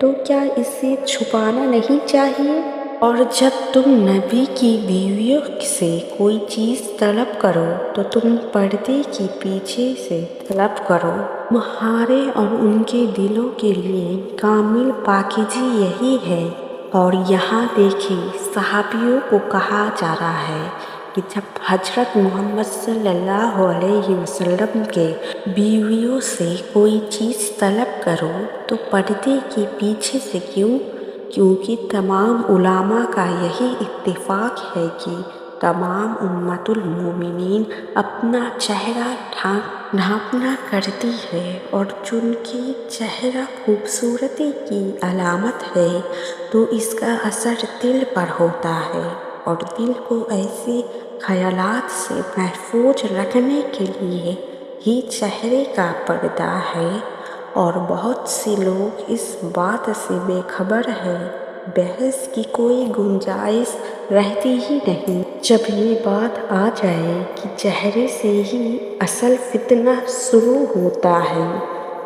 تو کیا اسے چھپانا نہیں چاہیے؟ اور جب تم نبی کی بیویوں سے کوئی چیز طلب کرو تو تم پردے کے پیچھے سے طلب کرو۔ تمہارے اور ان کے دلوں کے لیے کامل پاکیزگی یہی ہے۔ اور یہاں دیکھیں، صحابیوں کو کہا جا رہا ہے کہ جب حضرت محمد صلی اللہ علیہ وسلم کے بیویوں سے کوئی چیز طلب کرو تو پردے کے پیچھے سے کیوں؟ کیونکہ تمام علماء کا یہی اتفاق ہے کہ تمام امت المومنین اپنا چہرہ ڈھانپنا کرتی ہے، اور چونکہ چہرہ خوبصورتی کی علامت ہے تو اس کا اثر دل پر ہوتا ہے، اور دل کو ایسے خیالات سے محفوظ رکھنے کے لیے ہی چہرے کا پردہ ہے۔ اور بہت سے لوگ اس بات سے بے خبر ہیں، بحث کی کوئی گنجائش رہتی ہی نہیں جب یہ بات آ جائے کہ چہرے سے ہی اصل فتنہ شروع ہوتا ہے،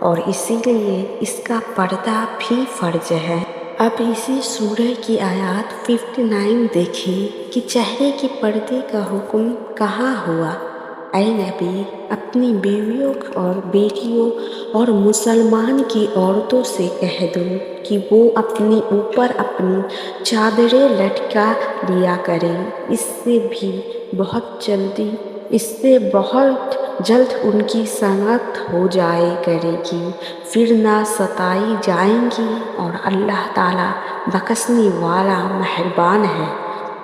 اور اسی لیے اس کا پردہ بھی فرض ہے۔ اب اسی سورہ کی آیات 59 دیکھیں کہ چہرے کے پردے کا حکم کہاں ہوا۔ اے نبی، اپنی بیویوں اور بیٹیوں اور مسلمان کی عورتوں سے کہہ دو کہ وہ اپنے اوپر اپنی چادریں لٹکا لیا کریں، اس سے بہت جلد ان کی شناخت ہو جایا کرے گی، پھر نہ ستائی جائیں گی، اور اللہ تعالیٰ بخشنے والا مہربان ہے۔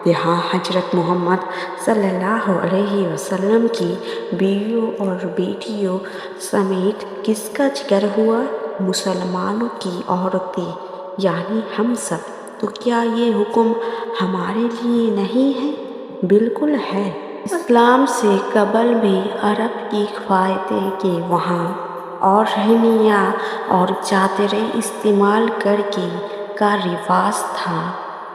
یہاں حضرت محمد صلی اللہ علیہ وسلم کی بیویوں اور بیٹیوں سمیت کس کا ذکر ہوا؟ مسلمانوں کی عورتیں، یعنی ہم سب۔ تو کیا یہ حکم ہمارے لیے نہیں ہے؟ بالکل ہے۔ اسلام سے قبل بھی عرب کی خواتین کے وہاں اوڑھنیاں اور چادریں استعمال کرنے کا رواج تھا۔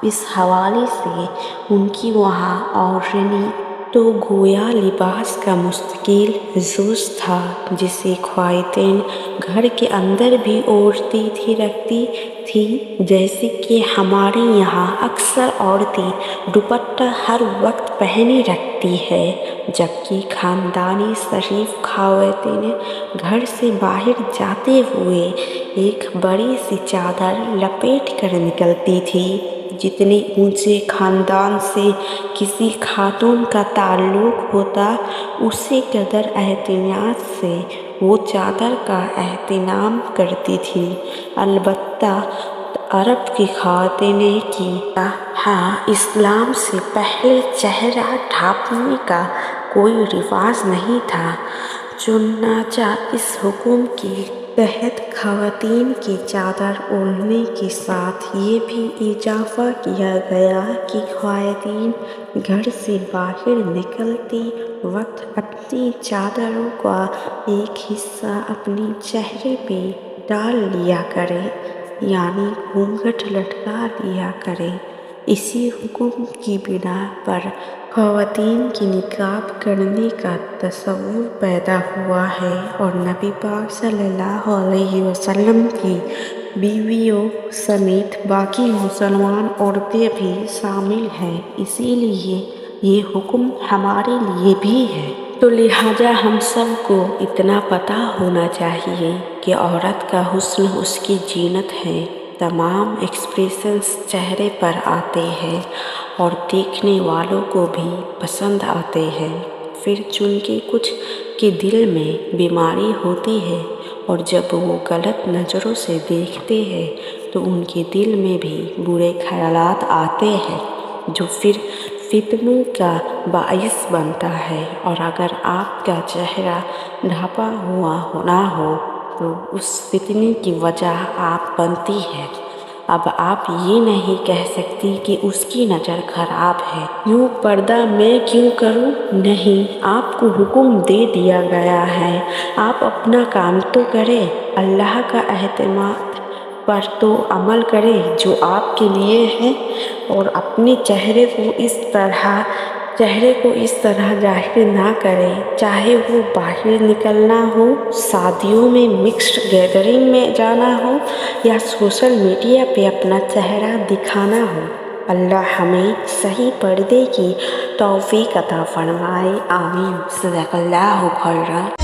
اس حوالے سے ان کی وہاں اوڑھنی تو گویا لباس کا مستقل جز تھا، جسے خواتین گھر کے اندر بھی اوڑھتی رکھتی تھیں، جیسے کہ ہمارے یہاں اکثر عورتیں دوپٹہ ہر وقت پہنے رکھتی ہیں، جبکہ خاندانی شریف خواتین گھر سے باہر جاتے ہوئے ایک بڑی سی چادر لپیٹ کر نکلتی تھیں۔ جتنے اونچے خاندان سے کسی خاتون کا تعلق ہوتا، اسی قدر احتیاط سے وہ چادر کا اہتمام کرتی تھیں۔ البتہ عرب کی خواتین کی یہاں اسلام سے پہلے چہرہ ڈھانپنے کا کوئی رواج نہیں تھا، چنانچہ اس حکم کے تحت خواتین کی چادر اوڑھنے کے ساتھ یہ بھی اضافہ کیا گیا کہ خواتین گھر سے باہر نکلتے وقت اپنی چادروں کا ایک حصہ اپنے چہرے پہ ڈال لیا کریں، یعنی گھونگھٹ لٹکا لیا کریں۔ اسی حکم کی بنا پر خواتین کی نقاب کرنے کا تصور پیدا ہوا ہے، اور نبی پاک صلی اللہ علیہ وسلم کی بیویوں سمیت باقی مسلمان عورتیں بھی شامل ہیں، اسی لیے یہ حکم ہمارے لیے بھی ہے۔ تو لہٰذا ہم سب کو اتنا پتہ ہونا چاہیے کہ عورت کا حسن اس کی زینت ہے۔ تمام ایکسپریشنز چہرے پر آتے ہیں اور دیکھنے والوں کو بھی پسند آتے ہیں، پھر چونکہ کچھ کے دل میں بیماری ہوتی ہے، اور جب وہ غلط نظروں سے دیکھتے ہیں تو ان کے دل میں بھی برے خیالات آتے ہیں، جو پھر فتنوں کا باعث بنتا ہے۔ اور اگر آپ کا چہرہ ڈھانپا ہوا نہ ہو تو اس فتنے کی وجہ آپ بنتی ہیں۔ اب آپ یہ نہیں کہہ سکتی کہ اس کی نظر خراب ہے، یوں پردہ میں کیوں کروں؟ نہیں، آپ کو حکم دے دیا گیا ہے، آپ اپنا کام تو کریں، اللہ کا احکامات پر تو عمل کریں جو آپ کے لیے ہے، اور اپنے چہرے کو اس طرح چہرے کو اس طرح ظاہر نہ کریں، چاہے وہ باہر نکلنا ہو، شادیوں میں مکسڈ گیدرنگ میں جانا ہو یا سوشل میڈیا پہ اپنا چہرہ دکھانا ہو۔ اللہ ہمیں صحیح پردے کی توفیق عطا فرمائے، آمین۔ صدق اللہ خیر۔